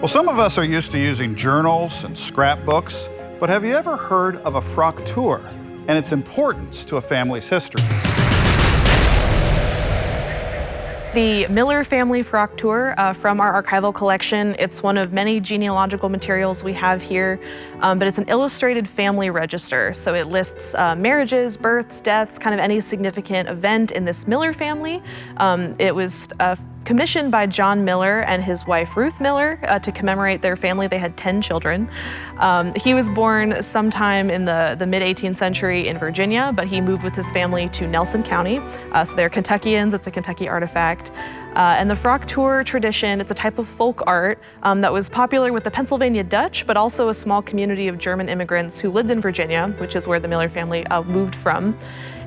Well, some of us are used to using journals and scrapbooks, but have you ever heard of a Fraktur and its importance to a family's history? The Miller family Fraktur from our archival collection. It's one of many genealogical materials we have here, but it's an illustrated family register. So it lists marriages, births, deaths, kind of any significant event in this Miller family. It was commissioned by John Miller and his wife Ruth Miller to commemorate their family. They had 10 children. He was born sometime in the mid-18th century in Virginia, but he moved with his family to Nelson County. So they're Kentuckians. It's a Kentucky artifact. And the Fraktur tradition, it's a type of folk art that was popular with the Pennsylvania Dutch, but also a small community of German immigrants who lived in Virginia, which is where the Miller family moved from.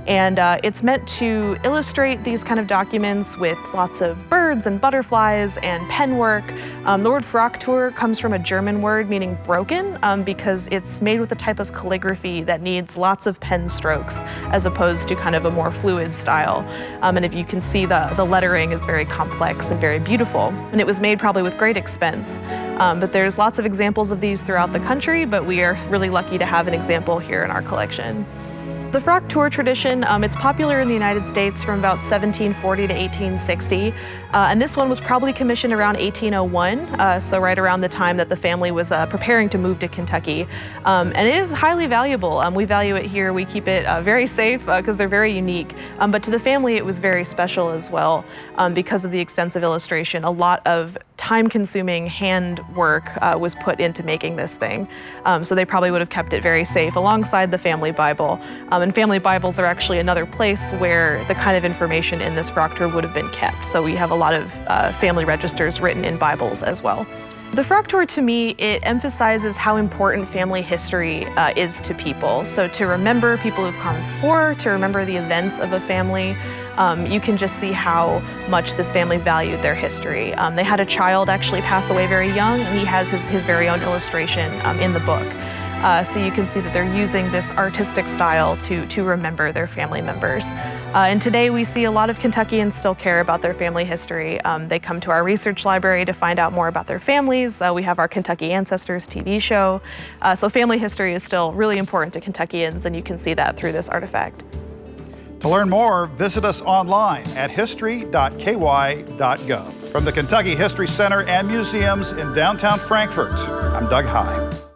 And it's meant to illustrate these kind of documents with lots of birds and butterflies and pen work. The word Fraktur comes from a German word meaning broken because it's made with a type of calligraphy that needs lots of pen strokes as opposed to kind of a more fluid style. And if you can see, the lettering is very complex and very beautiful. And it was made probably with great expense. But there's lots of examples of these throughout the country, but we are really lucky to have an example here in our collection. The Fraktur tradition, it's popular in the United States from about 1740 to 1860, and this one was probably commissioned around 1801, so right around the time that the family was preparing to move to Kentucky. And it is highly valuable. We value it here. We keep it very safe because they're very unique, but to the family it was very special as well because of the extensive illustration. A lot of time-consuming hand work was put into making this thing, so they probably would have kept it very safe alongside the family Bible. And family Bibles are actually another place where the kind of information in this Fraktur would have been kept. So we have a lot of family registers written in Bibles as well. The Fraktur, to me, it emphasizes how important family history is to people. So to remember people who've come before, to remember the events of a family, you can just see how much this family valued their history. They had a child actually pass away very young, and he has his very own illustration in the book. So you can see that they're using this artistic style to remember their family members. And today we see a lot of Kentuckians still care about their family history. They come to our research library to find out more about their families. We have our Kentucky Ancestors TV show. So family history is still really important to Kentuckians, and you can see that through this artifact. To learn more, visit us online at history.ky.gov. From the Kentucky History Center and Museums in downtown Frankfort, I'm Doug High.